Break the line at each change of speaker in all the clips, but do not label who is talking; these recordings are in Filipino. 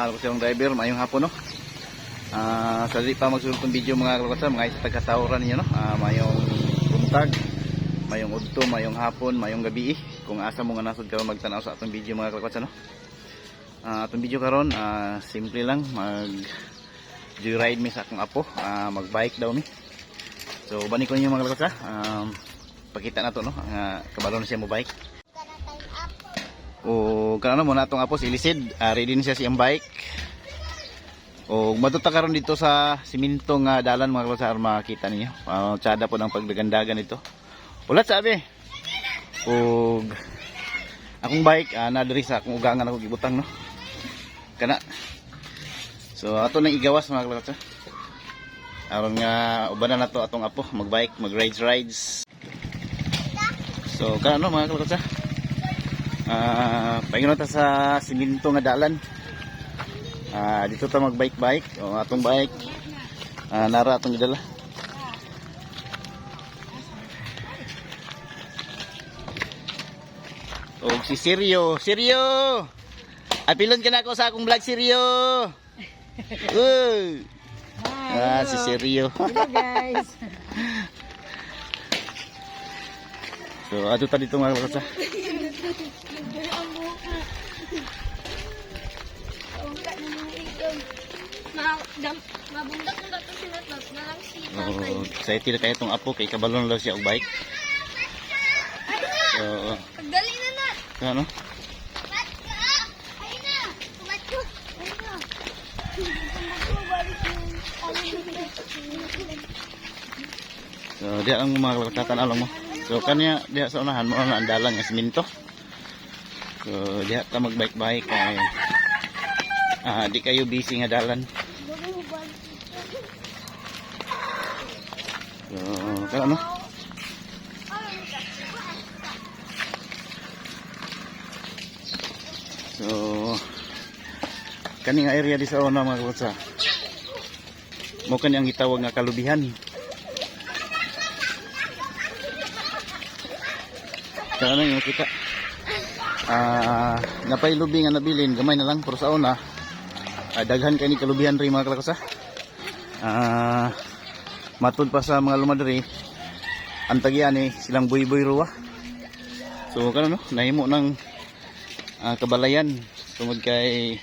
kalakotsa yung driver, mayong hapon no. Sa di pa magsulod ng video mga kalakotsa, mga isa taga-tawran ninyo no. Mayong buntag, mayong udto, mayong hapon, mayong gabi kung asa mo nga nasod karon magtanaw sa atong video mga kalakotsa no. Atong video karon simple lang, mag joyride mi sa akong apo, mag-bike daw mi. So bani ko ninyo mga kalakotsa, pakita na to no, kabalo na siya mo bike. O kanano mo na itong apo si Ilisid, ready na siya siyang bike. O matuta karon dito sa simintong dalan mga kalakotsa, makita ninyo. Tsada po ng pagdagandagan ito. Ulat sabi. O akong bike nadiri sa akong ugangan ako gibutang no. Kana. So ato nang igawas mga kalakotsa. Aron nga ubanan na to atong apo mag-bike, mag-rides. So kanano mga kalakotsa. Paingon ta sa siminto nga dalan. Dito ta mag-bike-bike o atong bike. Nara atong gidala. O si Seryo, Seryo. Apilon ka na ako sa akong vlog Seryo. Si Seryo.
Hello guys.
So ato ta dito mga kalakotsa.
Mabundak na dapat sila na lang si tatay.
Excited kayo itong apo kay kabalon lang siya og bike. So
Pagdali na na.
ano?
Ay na. Tumatyo. Ay na.
So diya ang mga kalakatan alam mo. So kanya diya sa unahan mo ang dalan nga siminto. So diya ta mag-bike-bike kay di kayo busy nga dalan. So kaya ano? So kani nga area di sa una mga kalakotsa. Mo kani ang gitawag nga kalubihan. Kaya ano yung kita napay lubi nga nabilin gamay na lang pero sa una daghan kay ni kalubihan rin mga kalakotsa. Matod pa sa mga lumadiri ang tagyan silang buy-buy ruwa. So kano no nahimo ng kabalayan tungod kay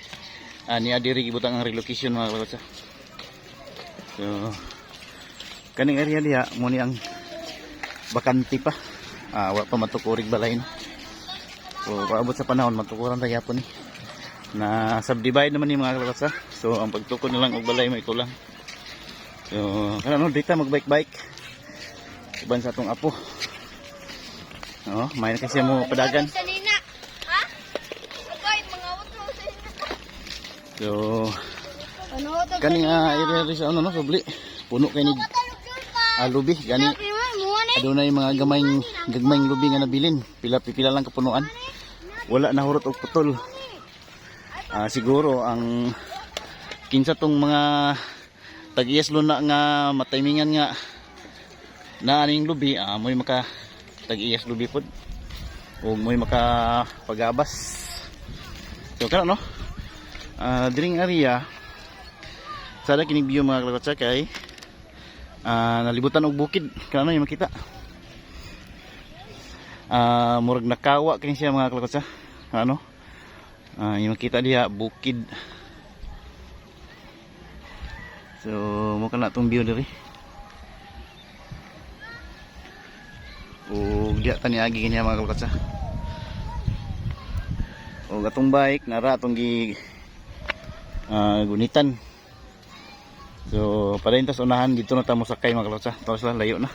ni adiri gibutang ang relocation mga kalakotsa. So kaning area diha mo ni ang bakante pa. Wa pa matukurig balay no. So paabot sa panahon matukuran ta gyapon ni. Na subdivide naman ni mga kalakotsa. So ang pagtukod na lang og balay may kulang. So kanano dito mag-bike-bike. Uban sa atong apo. May na kasi mo padagan.
Ha? Agay mga utro sa inyo.
So
Ano to?
kaning area sa ano no subli. Puno kay ni lubi gani. Adunay mga gagmayng lubi nga nabilin. Pila lang kapunuan. Wala na hurot og putol. Siguro ang kinsa tong mga tag-iyas luna nga mataymingan nga na aning lubi mo'y maka tag-iyas lubi pod o mo'y maka pagabas. So kana no diring area sada kining view mga kalakotsa kay nalibutan og bukid kana yung makita. Murag nakawa kini siya mga kalakotsa. Yung makita diha bukid. So mo kana tong view diri. O diha tani agi kini mga kalakotsa. O gatong bike nara atong gi gunitan. So padayon ta sa unahan dito na ta mo sakay mga kalakotsa. Tapos layo na.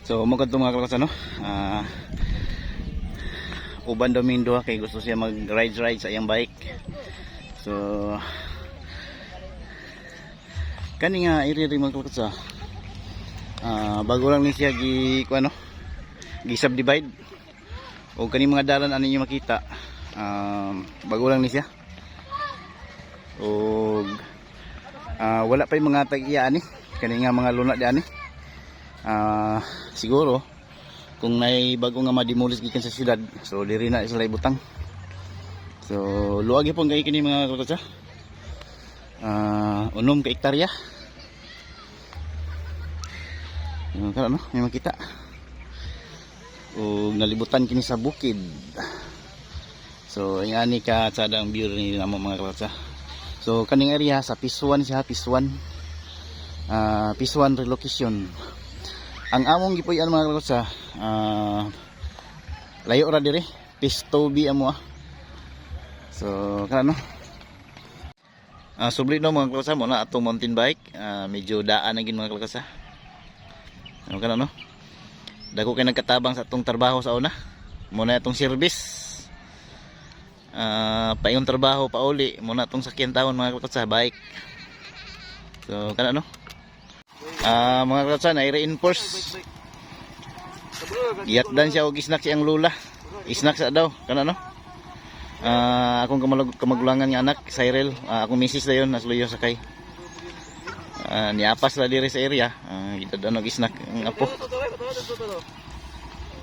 So mo kadto mga kalaksa no. Uban daw min duha kay gusto siya mag ride sa iyang bike. So kani nga area rin mga kalaksa. Bago lang ni siya gi kuno. Gi subdivide. O kani mga dalan ani niyo makita. Bago lang ni siya. O wala pa yung mga tag-iya ani. Kani nga mga luna di ani. Siguro kung may bago nga ma-demolish gikan sa syudad, so diri na sila ibutang. So luwag gyapon kay kini mga kalaksa. Unom ka hektarya. Kaya no, may makita. O nalibutan kini sa bukid. So ingani ka sadang view ni namo mga kalaksa. So kaning area sa Pisuan siya, Pisuan. Pisuan relocation. Ang among gipuy-an mga kalaksa, layo ra dire, Pistobi amo So kana no. Subli no mga kalaksa mo na atong mountain bike, medyo daan na gid mga kalaksa. Ano kana no? Dako kay nagkatabang sa atong trabaho sa una. Muna atong service. Payon trabaho pa uli, muna atong sakyan taon mga kalaksa bike. So kana no? Mga kalaksa na i-reinforce. Giyatdan siya og isnak siyang lula. Isnak sa daw kana no? Akong kamagulangan nga anak, Cyril, akong misis dayon nasluyo sakay. Niapas la diri sa area. Gitadaan og isnak ang apo.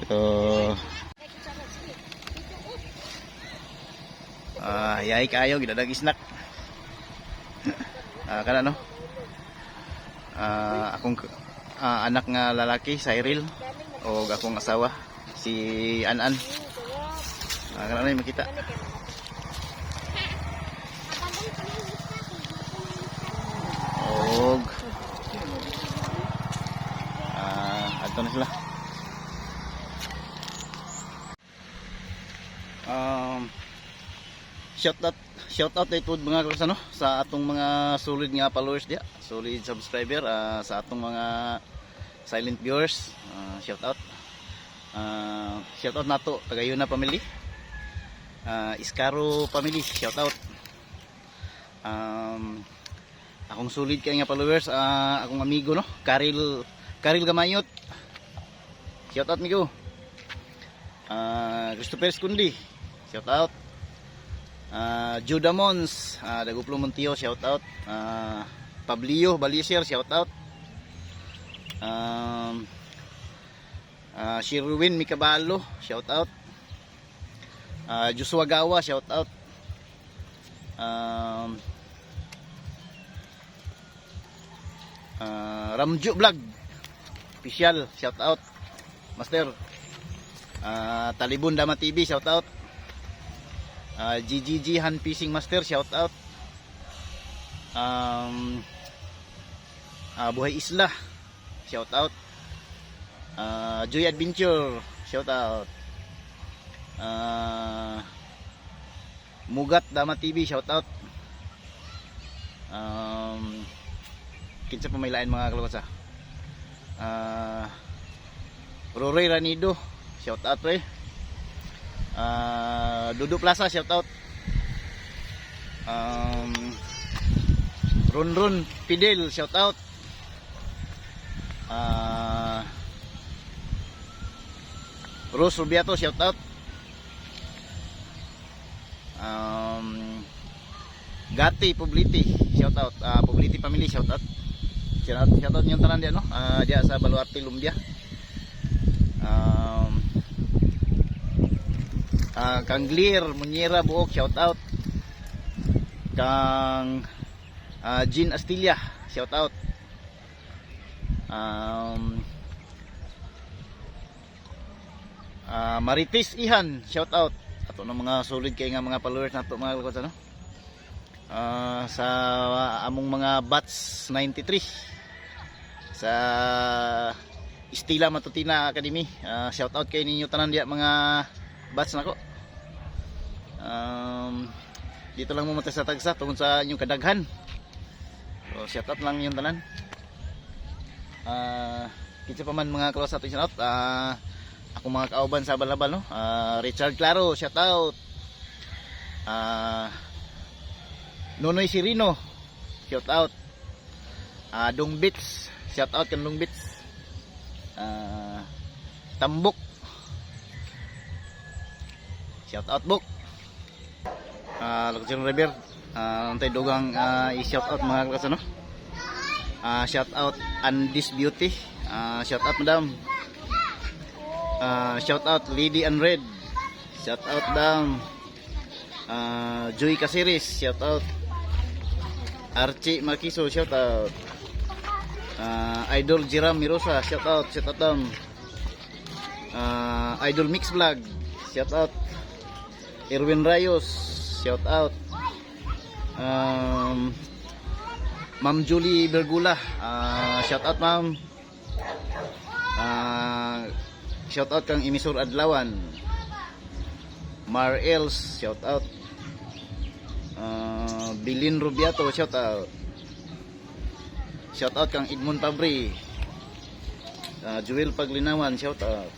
Ito yay kayo gidadag isnak. Kana no? Akong anak nga lalaki, Cyril, o akong asawa si Anan. Kana na makita. Og adto na sila. Shout out ito mga kalaksa no sa atong mga solid nga followers dia, solid subscriber, sa atong mga silent viewers. Shout out nato Tagayuna family, Iskaro family, shout out. Akong solid kay nga followers, akong amigo no, Karil Gamayot, shout out migo. Christopher Skundi, shout out. Judamons, Daguplo Montio, shout out. Pablio Balisir, shout out. Shirwin Mikabalo, shout out. Joshua Gawa, shout out. Ramju Vlog official, shout out. Master Talibun Dama TV, shout out. GGG Han Fishing Master, shout out. Buhay Isla, shout out. Joy Adventure, shout out. Mugat Dama TV, shout out. Kinsa pa may lain mga kalaksa. Rory Ranido, shout out pre. Dudu Plaza, shout out. Run Fidel, shout out. Rose Rubiato, shout out. Gati Publiti, shout out. Publiti family, shout out. Shout out yung tanan dia no. Dia sa Baluarte Lumbia. Kang Glir Munyera Buok, shout out. Kang Jean Astilla, shout out. Maritis Ihan, shout out. Ato ng mga solid kay nga mga followers nato mga kalaksa no. Sa among mga batch 93 sa Estila Matutina Academy, shout out kay ninyo tanan dia mga batch nako. Dito lang mo mata sa tagsa tungod sa inyong kadaghan. So shout out lang yung tanan. Kitsa pa man mga close up shout out. Ako mga kauban sa Balabal no. Richard Claro, shout out. Nonoy Sirino, shout out. Dong Beats, shout out kan Dong Beats. Tambok, shout out Bok. Lokasyon River, antay dugang i-shout out mga klase no. Shout out Andis Beauty, shout out Madam. Shout out Lady and Red, shout out Dam. Joy Casiris, shout out. Archie Marquiso, shout out. Idol Jiram Mirosa, shout out Dam. Idol Mix Vlog, shout out. Erwin Rayos, shout out. Ma'am Julie Bergula, shout out ma'am. Shout out kang Imisur Adlawan. Mar Els, shout out. Bilin Rubiato, shout out. Shout out kang Edmond Pabri. Joel Paglinawan, shout out.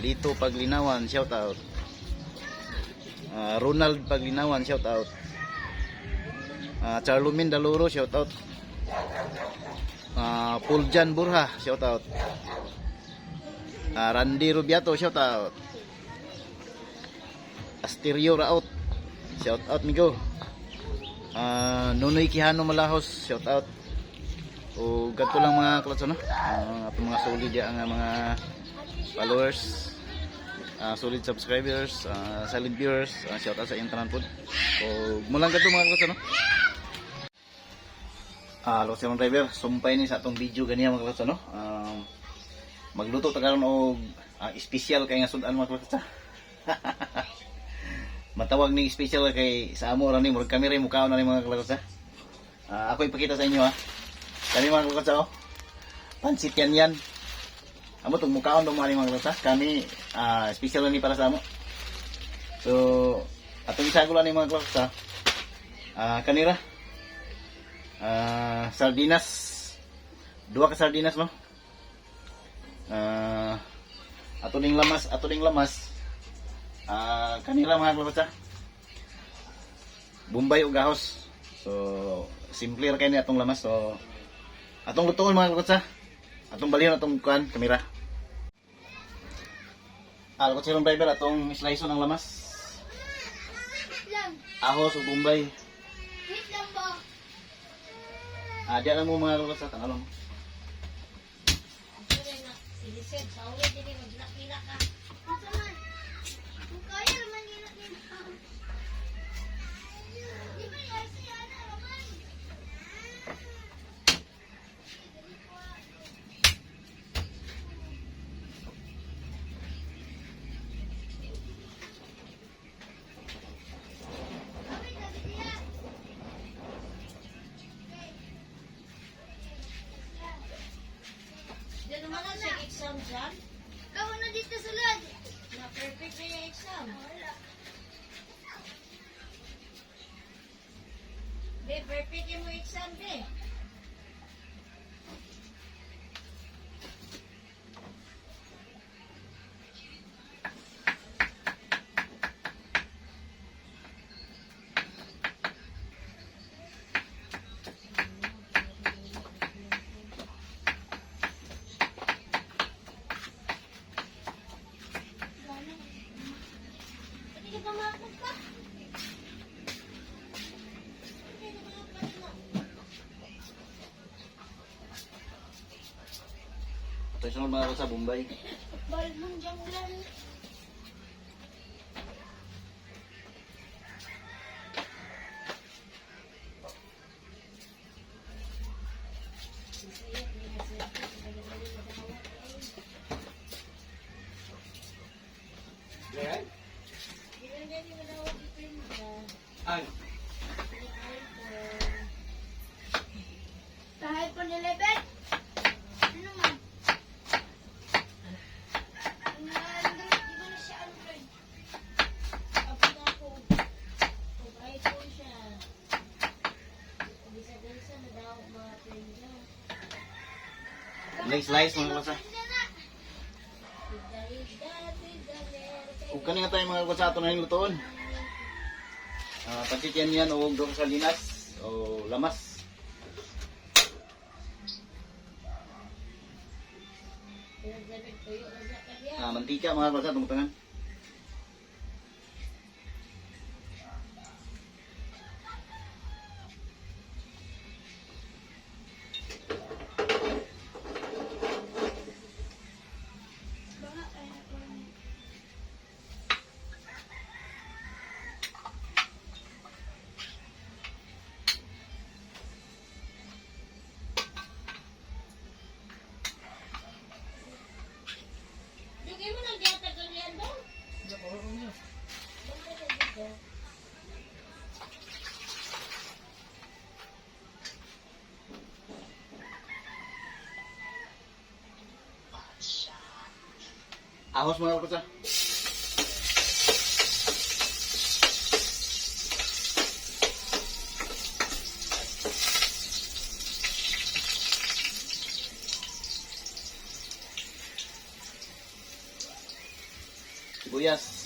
Lito Paglinawan, shout out. Ronald Paglinawan, shout out. Charlumin Daluro, shout out. Puljan Burha, shout out. Randy Rubiato, shout out. Asterio Raot, shout out migo. Nonoy Quijano Malahos, shout out. O ganito lang mga klats no. Atong mga solid ang mga followers, solid subscribers, silent viewers, shout out sa inyo tanan pod. O mulang ganito mga klats no. Lokasyon driver, sumpay ni sa atong video ganiya mga klats no. Magluto ta karon og special kay nga sudan mga klats. Matawag ni special kay sa amo ra ni murag kami ray mukhaon na ni mga klats. Ako ipakita sa inyo ha. Kami mga klats oh. Pansit yan. Amo tong mukhaon do mga mga klats. Kami special ni para sa amo. So atong isagulan ni mga klats. Kanira sardinas, 2 ka sardinas no. Ato ning lamas kanila mga klats. Bombay ug gahos. So simple ra kay ni atong lamas. So atong lutuon mga klats. Atong balion atong kuan kamera. Klats yung driver atong slice ng lamas. Ahos ug bombay.
Wait lang ba?
Diyan lang mo mga klats tangalong.
Silisod, sa ulit din maglakila ka. Asa man? Kung kaya naman nilakila. Di ba yan siya na naman?
Diyan naman na siya exam dyan.
Kamu na dito sulod.
Na-perfect na yung exam.
Wala.
Be, perfect yung mo exam, be.
Hindi ka pumakot pa.
Ito yung mga klats Bombay.
Balbong janglan. Kahit po nilibet. Ano man? Ang
Slice mga kalabasa. Kung kanina tayo mga kalabasa ito na yung lutoon. Pansit yan o doon sa linas o lamas. Mantika mga kalabasa, tumutangan.
Lagay mo ng diatagal yan doon.
Ahos mga kalabasa. Sibuyas.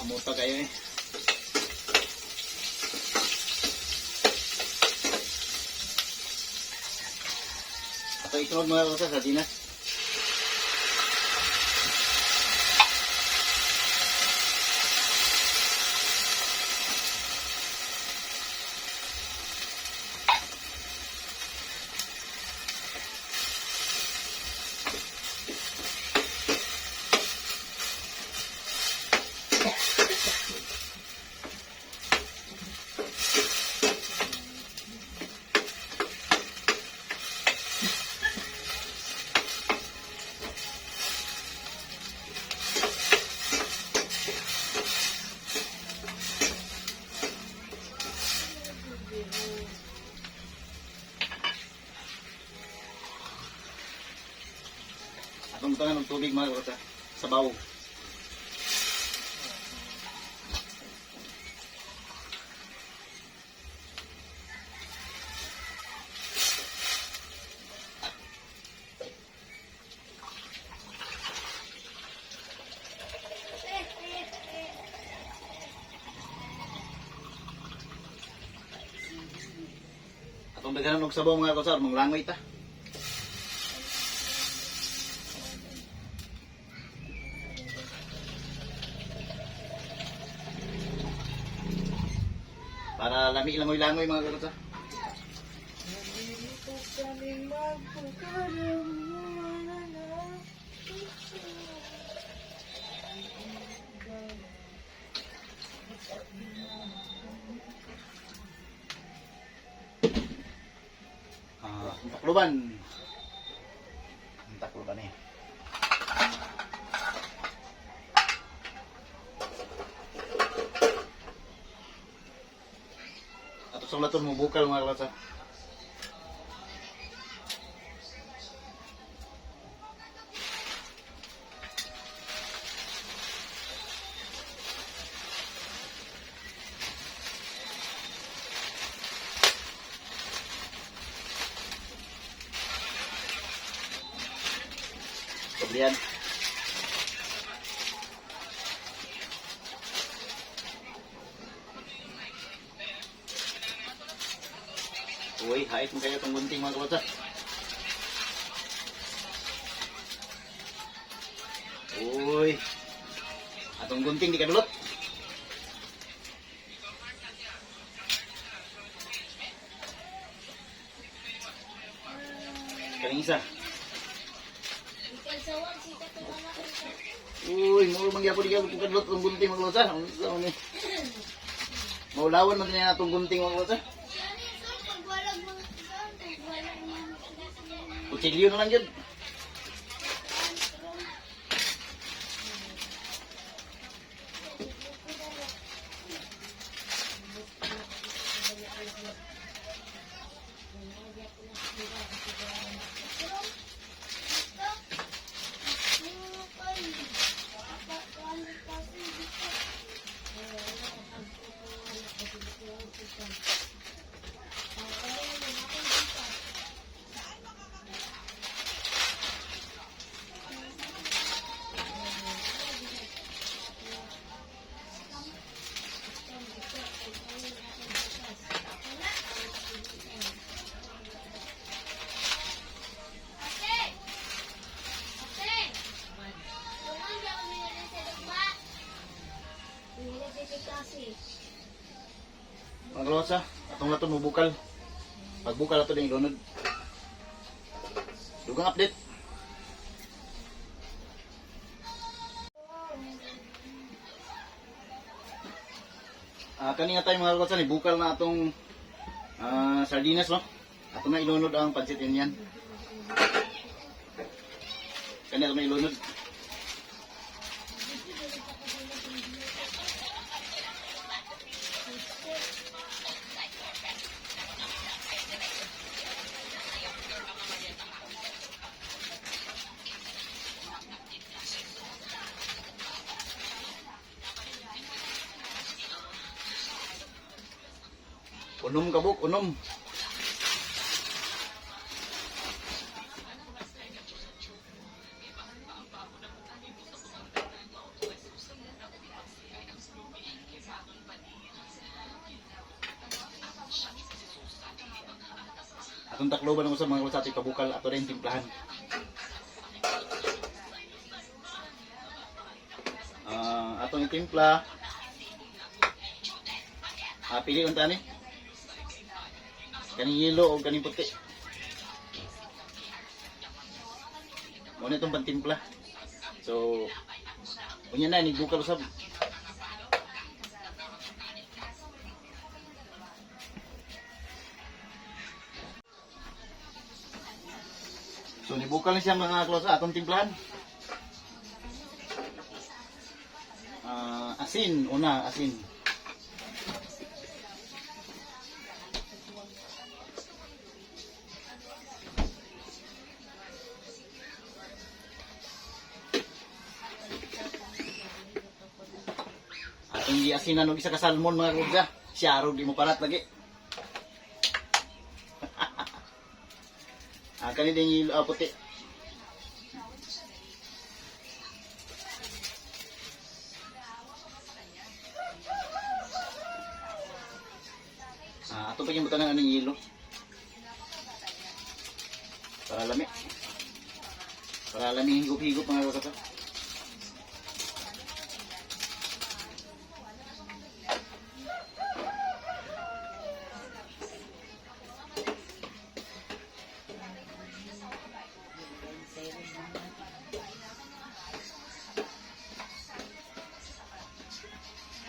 Muta kayo eh. Ito isunod mga kalabasa, sardinas. Atong tangan ng tubig mga kalabasa. Sabaw. Atong daghanon og sabaw mga kalabasa, mong langoy ta. Para lami langoy-langoy mga kalabasa. Takluban. Takluban eh. Ato sa laton mo bukal mga kalabasa. Kemudian uy, hait mo kayo itong gunting mga kalabasa. Uy, atong gunting di kadulot. Kaling isa. Uy, mau mangyapon di ka kadulot itong gunting mga kalabasa. Maulawan man niya itong gunting mga kalabasa. Kutsilyo na lang yun. Mga kalotsa, atong lato mo bukal. Pag bukal ato din ilunod. Dugang update. Kanina tayo mga kalotsa, ni bukal na atong sardinas, no? Ato na ilunod ang pancit yan. Kanina ato na ilunod. Unom kabuk, unom. Atong takloban ng usap mga kalotsa ating kabukal ato rin timplahan. Atong itimpla. Pili unta ni. Kaning yelo o kaning puti. Muna itong pantimpla. So, kunya na, nibukal usab. So, nibukal na siya mga kalotsa atong timplahan. Asin, una, asin. Atong giasinan og isa ka salmon mga kalotsa. Siya ro di mo parat lagi. Kani din yung puti. Ato pa yung butanan ng yelo. Para lami. Para lami higop-higop mga kalotsa.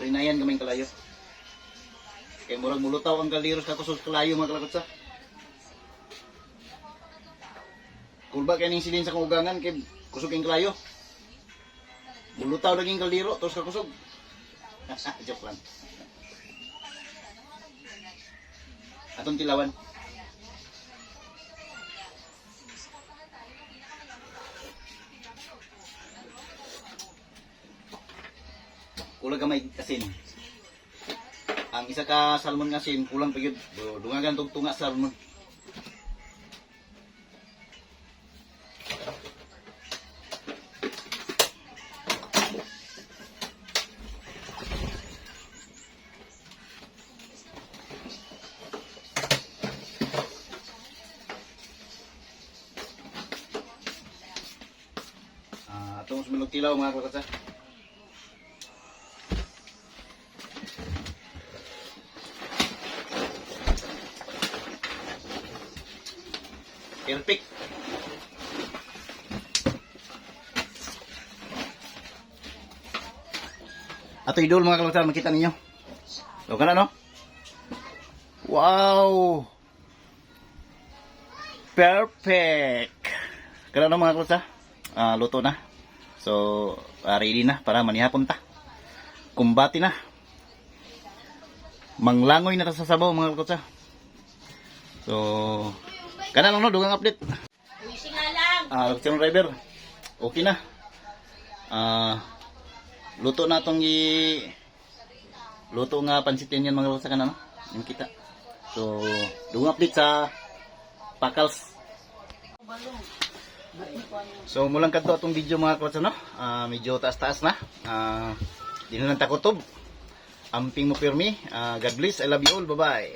Inayan kaming kalayo. Kaya murag mulutaw ang kaliros na kusog kalayo mga kalotsa. Kulba kaya ning silin sa kugangan kay kusog ang kalayo. Mulutaw naging kaliro tos ka kusog. Joke lang. Atong tilawan. Kulang gamay asin. Ang isa ka salmon nga asin, kulang pa yun. Dungagan itong tunga salmon. Itong sumilog tilaw mga kalotsa. Perfect. Ato idol mga kalotsa, makita ninyo. So kana no? Wow! Perfect. Kana no mga kalotsa? Luto na. So, ready na para manihapon ta. Kumbati na. Manglangoy na ta sa sabaw mga kalotsa. So, kana lang no, dugang update.
Wishing nga lang.
Location driver. Okay na. Luto na tong luto nga pansitin yan mga kalotsa kana no. Yung kita. So, dugang update sa Pakals. So, mulang kadto atong video mga kalotsa no. Medyo taas-taas na. Di na lang takotob. Amping mo pirmi. God bless. I love you all. Bye-bye.